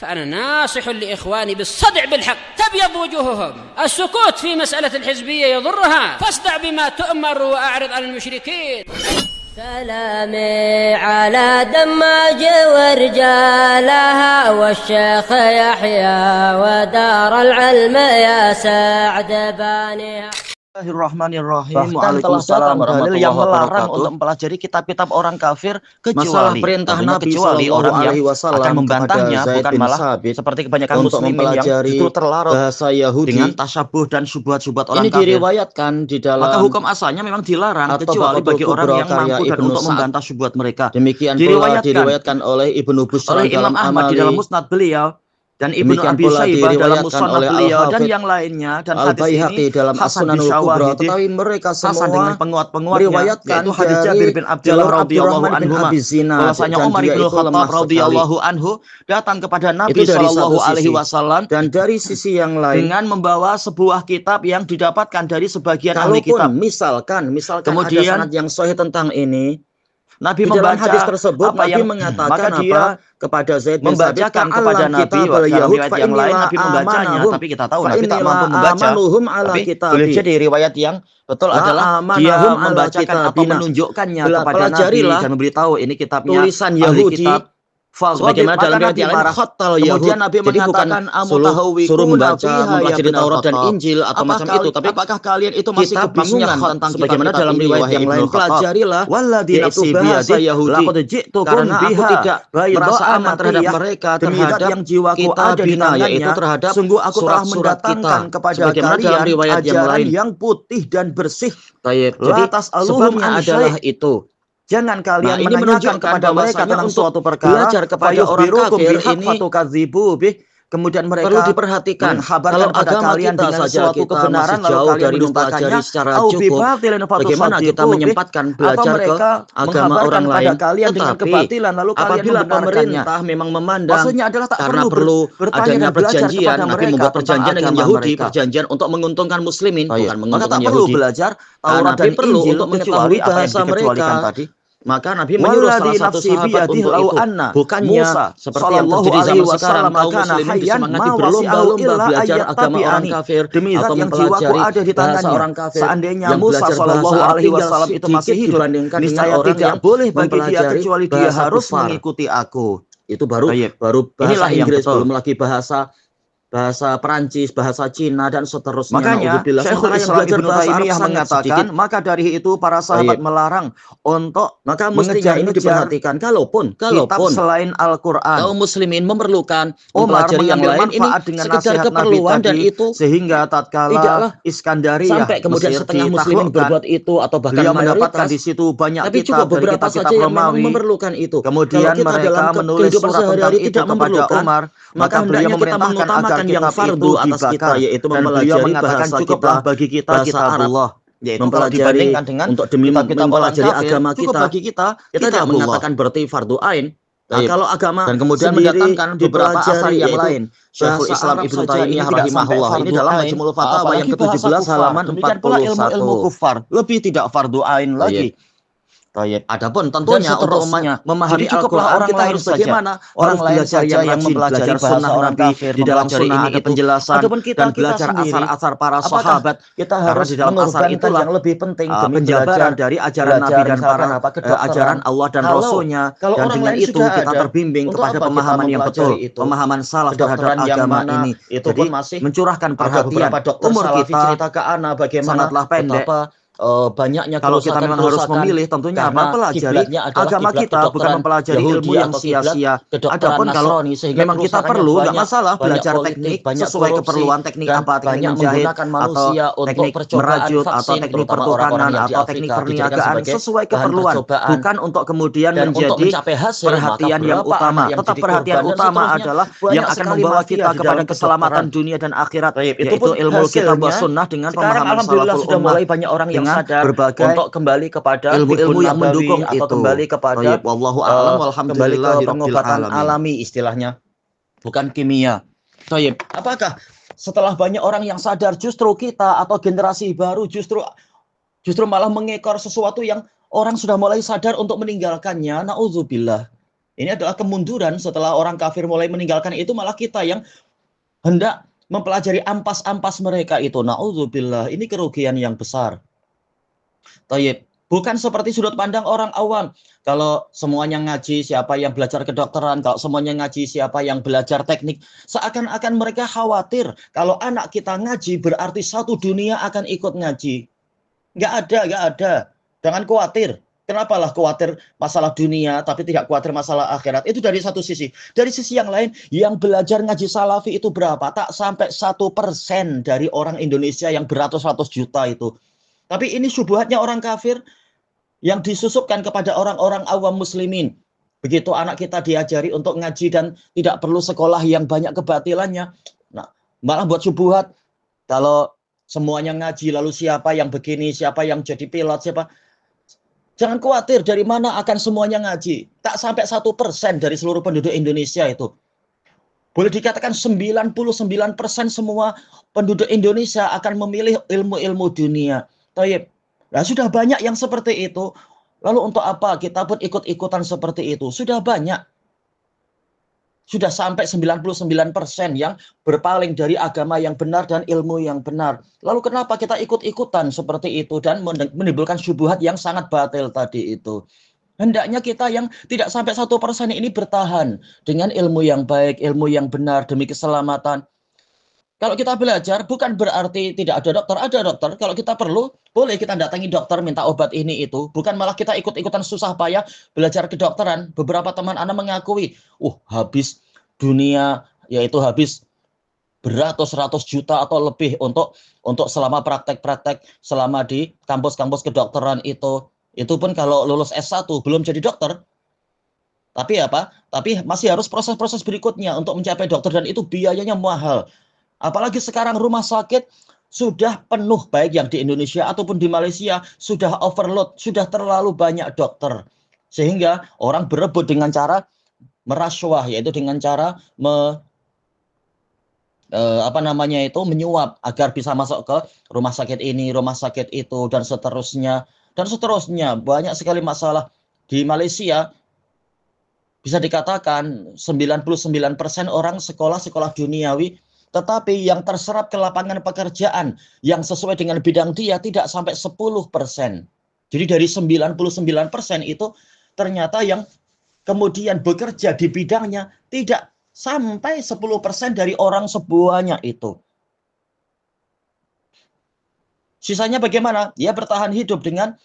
فأنا ناصح لإخواني بالصدع بالحق تبيض وجوههم. السكوت في مسألة الحزبية يضرها، فاصدع بما تؤمر وأعرض عن المشركين. سلامي على دماج ورجالها والشيخ يحيى ودار العلم يا سعد بانيها. Bismillahirrahmanirrahim. Waalaikumsalam dalil yang melarang untuk mempelajari kitab-kitab orang kafir kecuali perintah Nabi orang yang akan membantahnya, bukan malah seperti kebanyakan muslimin yang justru terlarang bahasa Yahudi dengan tasyabuh dan syubhat-syubhat orang kafir. Ini diriwayatkan di dalam, maka hukum asalnya memang dilarang kecuali bagi orang yang mampu dan untuk membantah syubhat mereka. Demikian pula diriwayatkan oleh Ibnu Busra oleh Imam Ahmad di dalam Musnad beliau, dan Ibnu Abi Syaibah dalam Musnad beliau, dan yang lainnya, dan hadis ini dalam As-Sunanul Kubra. Tetapi mereka semua dengan penguat-penguatnya, yaitu hadis Jabir bin Abdullah radhiyallahu anhu, bahwasanya Umar bin Khattab radhiyallahu anhu datang kepada Nabi sallallahu alaihi wasallam, dan dari sisi yang lain dengan membawa sebuah kitab yang didapatkan dari sebagian ahli kitab. Misalkan kemudian ada sanad yang sahih tentang ini, Nabi membaca hadis tersebut, Nabi mengatakan kepada Zaid bin Sabit, membacakan kepada Nabi. Dalam riwayat yang lain Nabi membacanya, tapi kita tahu Nabi tak mampu membaca. Tapi boleh jadi riwayat yang betul adalah dia membacakan atau menunjukkannya kepada Nabi dan memberitahu ini kitabnya tulisan Yahudi. Sebagaimana dalam riwayat yang lain, kemudian Nabi mengatakan suruh mempelajari Taurat dan Injil atau macam itu. Tapi apakah kalian itu masih kebingungan tentang sebagaimana dalam riwayat yang lain? Pelajarilah yaitu bahasa Yahudi, karena aku tidak merasa aman terhadap mereka, terhadap yang jiwaku ada di tangannya, yaitu terhadap sungguh aku telah mendatangkan kepada kalian ajaran yang putih dan bersih. Jadi sebabnya adalah itu. Jangan kalian menanyakan kepada mereka tentang suatu perkara, belajar kepada orang kafir ini, kemudian mereka perlu diperhatikan kalau agama kalian dengan suatu kebenaran lalu kalian mempelajari secara cukup, bagaimana kita menyempatkan belajar ke agama orang lain. Tetapi apabila pemerintah memang memandang karena perlu adanya perjanjian, Nabi membuat perjanjian dengan Yahudi, perjanjian untuk menguntungkan muslimin, bukan menguntungkan Yahudi. Nabi perlu untuk mengetahui bahasa mereka. Maka Nabi menyuruh salah satu sahabat untuk itu, bukannya seperti yang terjadi zaman sekarang, kaum muslimin disemangati berlomba-lomba belajar agama orang kafir atau mempelajari bahasa orang kafir. Seandainya Musa sallallahu alaihi wasallam itu masih hidup, niscaya tidak boleh bagi dia kecuali dia harus mengikuti aku. Itu baru bahasa Inggris, belum lagi bahasa Perancis, bahasa Cina, dan seterusnya. Makanya Syekhul Islam Ibnu Taimiyah mengatakan, maka dari itu para sahabat melarang untuk mestinya ini diperhatikan. Kalaupun kitab selain Al-Quran, kaum muslimin memerlukan mempelajari yang lain, ini sekedar keperluan, dan itu sehingga tatkala Iskandariyah sampai kemudian setengah muslimin berbuat itu atau bahkan mendapatkan di situ banyak kitab dari kitab-kitab Romawi memerlukan itu. Kemudian mereka menulis surat tentang itu kepada Umar, maka beliau memerintahkan agar yang fardu atas kita, yaitu mempelajari bahasa kita, bagi kita Allah, yaitu dibandingkan dengan untuk demi mempelajari agama kita, tidak mengatakan berarti fardu ain. Kalau agama dan kemudian mendatangkan beberapa asar yang lain, Syekhul Islam Ibnu Taimiyah rahimahullah ini dalam Majmu'ul Fatawa yang ke-17 halaman 41, ilmu kufar lebih tidak fardu ain lagi. Adapun tentunya untuk memahami Al-Quran kita harus bagaimana orang lain saja yang mempelajari sunnah Nabi di dalam sunnah ini penjelasan dan belajar asar-asar para sahabat. Kita harus di dalam asar itu yang lebih penting penjabaran dari ajaran Nabi dan para ajaran Allah dan Rasulnya, dan dengan itu kita terbimbing kepada pemahaman yang betul, pemahaman salaf terhadap agama ini. Jadi mencurahkan perhatian. Umur kita sangatlah pendek. Banyaknya kalau kita memang harus memilih, tentunya mempelajari agama kita, bukan mempelajari ilmu yang sia-sia. Adapun kalau memang kita perlu, nggak masalah belajar teknik sesuai keperluan, teknik apa, teknik menjahit atau teknik merajut atau teknik pertukanan atau teknik perniagaan sesuai keperluan, bukan untuk kemudian menjadi perhatian yang utama. Tetap perhatian utama adalah yang akan membawa kita kepada keselamatan dunia dan akhirat, yaitu ilmu kitab wa sunnah dengan pemahaman salaful ummah, banyak orang yang berbagai untuk kembali kepada ilmu-ilmu yang mendukung atau kembali kepada wallahu a'lam walhamdulillah pengobatan alami istilahnya, bukan kimia. Apakah setelah banyak orang yang sadar justru kita atau generasi baru justru malah mengekor sesuatu yang orang sudah mulai sadar untuk meninggalkannya? Nauzubillah. Ini adalah kemunduran setelah orang kafir mulai meninggalkan itu, malah kita yang hendak mempelajari ampas-ampas mereka itu. Na'udzubillah, ini kerugian yang besar. Tayyib. Bukan seperti sudut pandang orang awam. Kalau semuanya ngaji, siapa yang belajar kedokteran, kalau semuanya ngaji, siapa yang belajar teknik. Seakan-akan mereka khawatir kalau anak kita ngaji berarti satu dunia akan ikut ngaji. Nggak ada. Jangan khawatir. Kenapalah khawatir masalah dunia, tapi tidak khawatir masalah akhirat. Itu dari satu sisi. Dari sisi yang lain, yang belajar ngaji salafi itu berapa? Tak sampai 1% dari orang Indonesia yang beratus-ratus juta itu. Tapi ini syubhatnya orang kafir yang disusupkan kepada orang-orang awam muslimin. Begitu anak kita diajari untuk ngaji dan tidak perlu sekolah yang banyak kebatilannya. Nah, malah buat syubhat. Kalau semuanya ngaji, lalu siapa yang begini, siapa yang jadi pilot, siapa. Jangan khawatir dari mana akan semuanya ngaji. Tak sampai 1% dari seluruh penduduk Indonesia itu. Boleh dikatakan 99% semua penduduk Indonesia akan memilih ilmu-ilmu dunia. Tayyib. Nah, sudah banyak yang seperti itu. Lalu untuk apa kita pun ikut-ikutan seperti itu? Sudah banyak. Sudah sampai 99% yang berpaling dari agama yang benar dan ilmu yang benar. Lalu kenapa kita ikut-ikutan seperti itu dan menimbulkan syubhat yang sangat batil tadi itu? Hendaknya kita yang tidak sampai 1% ini bertahan dengan ilmu yang baik, ilmu yang benar demi keselamatan. Kalau kita belajar bukan berarti tidak ada dokter, ada dokter. Kalau kita perlu, boleh kita datangi dokter minta obat ini itu. Bukan malah kita ikut-ikutan susah payah belajar kedokteran. Beberapa teman Anda mengakui, habis dunia, yaitu habis beratus-ratus juta atau lebih untuk selama praktek-praktek selama di kampus-kampus kedokteran itu. Itu pun kalau lulus S1 belum jadi dokter. Tapi apa? Tapi masih harus proses-proses berikutnya untuk mencapai dokter dan itu biayanya mahal. Apalagi sekarang rumah sakit sudah penuh, baik yang di Indonesia ataupun di Malaysia, sudah overload, sudah terlalu banyak dokter. Sehingga orang berebut dengan cara merasuah, yaitu dengan cara menyuap agar bisa masuk ke rumah sakit ini, rumah sakit itu, dan seterusnya. Dan seterusnya, banyak sekali masalah. Di Malaysia, bisa dikatakan 99% orang sekolah duniawi, tetapi yang terserap ke lapangan pekerjaan yang sesuai dengan bidang dia tidak sampai 10%. Jadi dari 99% itu ternyata yang kemudian bekerja di bidangnya tidak sampai 10% dari orang semuanya itu. Sisanya bagaimana? Dia bertahan hidup dengan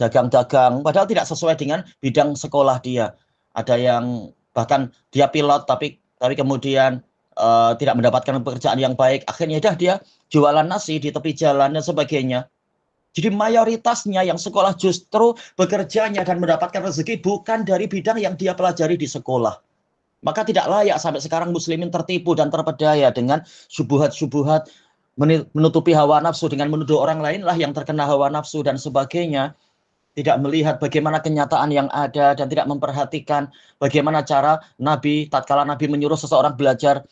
dagang-dagang, padahal tidak sesuai dengan bidang sekolah dia. Ada yang bahkan dia pilot tapi kemudian tidak mendapatkan pekerjaan yang baik, akhirnya dia jualan nasi di tepi jalan dan sebagainya. Jadi mayoritasnya yang sekolah justru bekerjanya dan mendapatkan rezeki bukan dari bidang yang dia pelajari di sekolah. Maka tidak layak sampai sekarang muslimin tertipu dan terpedaya dengan syubhat-syubhat, menutupi hawa nafsu dengan menuduh orang lain lah yang terkena hawa nafsu dan sebagainya. Tidak melihat bagaimana kenyataan yang ada dan tidak memperhatikan bagaimana cara Nabi, tatkala Nabi menyuruh seseorang belajar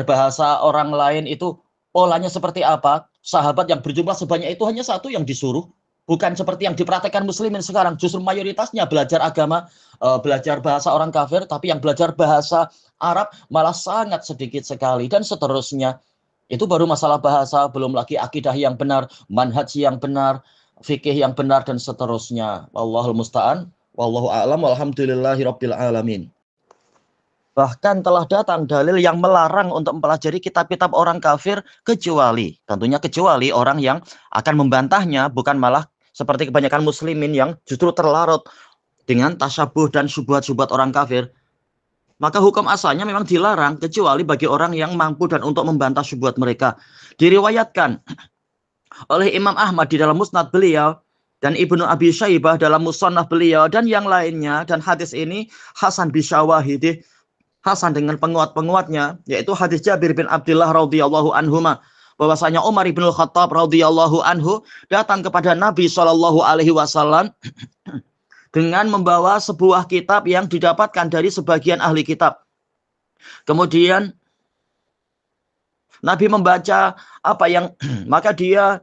bahasa orang lain itu polanya seperti apa. Sahabat yang berjumlah sebanyak itu hanya satu yang disuruh. Bukan seperti yang dipraktekkan muslimin sekarang. Justru mayoritasnya belajar agama, belajar bahasa orang kafir, tapi yang belajar bahasa Arab malah sangat sedikit sekali. Dan seterusnya. Itu baru masalah bahasa, belum lagi akidah yang benar, manhaj yang benar, fikih yang benar, dan seterusnya. Wallahul musta'an. Wallahu a'lam. Walhamdulillahirabbil alamin. Bahkan telah datang dalil yang melarang untuk mempelajari kitab-kitab orang kafir kecuali orang yang akan membantahnya, bukan malah seperti kebanyakan muslimin yang justru terlarut dengan tasyabuh dan syubhat-syubhat orang kafir. Maka hukum asalnya memang dilarang kecuali bagi orang yang mampu dan untuk membantah syubhat mereka. Diriwayatkan oleh Imam Ahmad di dalam musnad beliau dan Ibnu Abi Syaibah dalam musannaf beliau dan yang lainnya, dan hadis ini hasan bisyawahidih, hasan dengan penguat-penguatnya, yaitu hadis Jabir bin Abdullah radhiyallahu anhuma, bahwasanya Umar bin Khattab radhiyallahu anhu datang kepada Nabi SAW dengan membawa sebuah kitab yang didapatkan dari sebagian ahli kitab. Kemudian Nabi membaca maka dia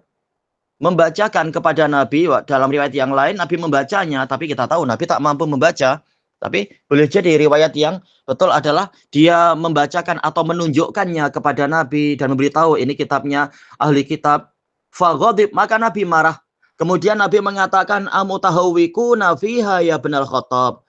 membacakan kepada Nabi. Dalam riwayat yang lain Nabi membacanya, tapi kita tahu Nabi tak mampu membaca. Tapi boleh jadi riwayat yang betul adalah dia membacakan atau menunjukkannya kepada Nabi dan memberitahu ini kitabnya ahli kitab. Faghadib, maka Nabi marah. Kemudian Nabi mengatakan, amutahawwikuna fiha ya ibnul Khattab.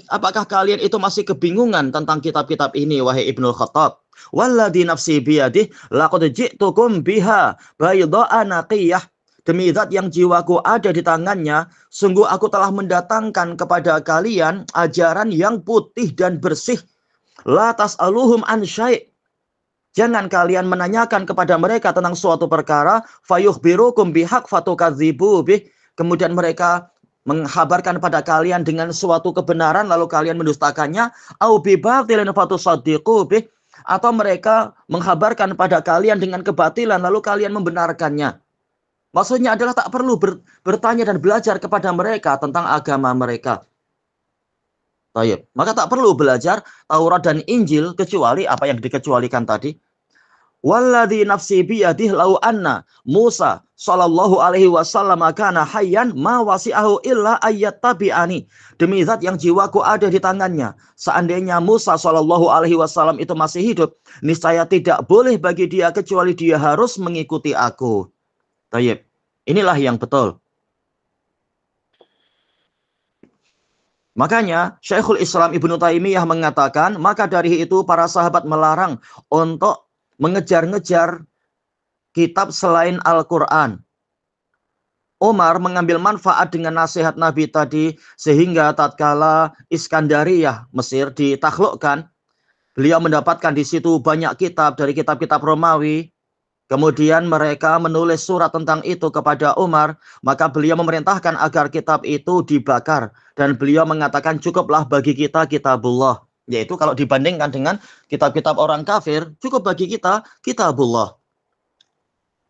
Apakah kalian itu masih kebingungan tentang kitab-kitab ini, wahai Ibnul Khattab? Walladzi nafsi biyadih laqad ji'tukum biha bayda'a naqiyah. Demi zat yang jiwaku ada di tangannya, sungguh aku telah mendatangkan kepada kalian ajaran yang putih dan bersih. La tas'aluhum an syai'. Jangan kalian menanyakan kepada mereka tentang suatu perkara, fayukhbirukum bihaq fatukadzibu bih. Kemudian mereka menghabarkan pada kalian dengan suatu kebenaran lalu kalian mendustakannya, au bibatilin fatusaddiqu bih. Atau mereka menghabarkan pada kalian dengan kebatilan lalu kalian membenarkannya. Maksudnya adalah tak perlu bertanya dan belajar kepada mereka tentang agama mereka. Baik, maka tak perlu belajar Taurat dan Injil kecuali apa yang dikecualikan tadi. Walladzi nafsi biyadihi lau anna Musa sallallahu alaihi wasallam kana hayyan ma wasi'ahu illa ayyattabi'ani. Demi zat yang jiwaku ada di tangannya, seandainya Musa sallallahu alaihi wasallam itu masih hidup, niscaya tidak boleh bagi dia kecuali dia harus mengikuti aku. Baik, inilah yang betul. Makanya Syekhul Islam Ibnu Taimiyah mengatakan, maka dari itu para sahabat melarang untuk mengejar-ngejar kitab selain Al-Quran. Umar mengambil manfaat dengan nasihat Nabi tadi, sehingga tatkala Iskandariyah Mesir ditaklukkan, beliau mendapatkan di situ banyak kitab dari kitab-kitab Romawi. Kemudian mereka menulis surat tentang itu kepada Umar, maka beliau memerintahkan agar kitab itu dibakar. Dan beliau mengatakan cukuplah bagi kita kitabullah. Yaitu kalau dibandingkan dengan kitab-kitab orang kafir, cukup bagi kita kitabullah.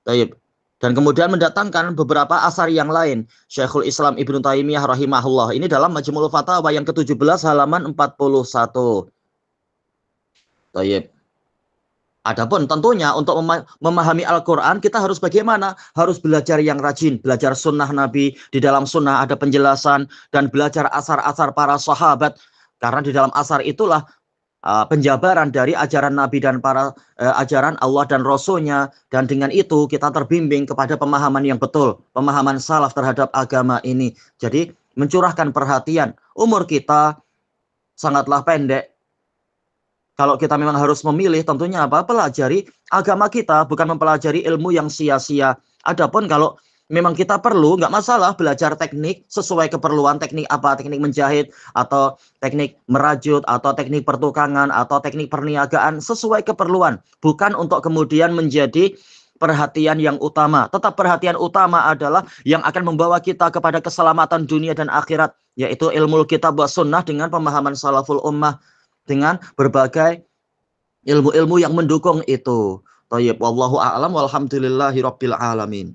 Baik. Dan kemudian mendatangkan beberapa asar yang lain. Syekhul Islam Ibnu Taimiyah rahimahullah. Ini dalam Majmu'ul Fatawa yang ke-17 halaman 41. Baik. Adapun tentunya untuk memahami Al-Quran kita harus bagaimana? Harus belajar yang rajin, belajar sunnah Nabi. Di dalam sunnah ada penjelasan dan belajar asar-asar para sahabat. Karena di dalam asar itulah penjabaran dari ajaran Nabi dan para ajaran Allah dan Rasulnya. Dan dengan itu kita terbimbing kepada pemahaman yang betul, pemahaman salaf terhadap agama ini. Jadi mencurahkan perhatian. Umur kita sangatlah pendek. Kalau kita memang harus memilih, tentunya apa? Pelajari agama kita, bukan mempelajari ilmu yang sia-sia. Adapun kalau memang kita perlu, nggak masalah belajar teknik sesuai keperluan. Teknik apa? Teknik menjahit, atau teknik merajut, atau teknik pertukangan, atau teknik perniagaan, sesuai keperluan. Bukan untuk kemudian menjadi perhatian yang utama. Tetap perhatian utama adalah yang akan membawa kita kepada keselamatan dunia dan akhirat, yaitu ilmu kitab wa sunnah dengan pemahaman salaful ummah, dengan berbagai ilmu-ilmu yang mendukung itu. Thayyib, wallahu a'lam walhamdulillahi rabbil alamin.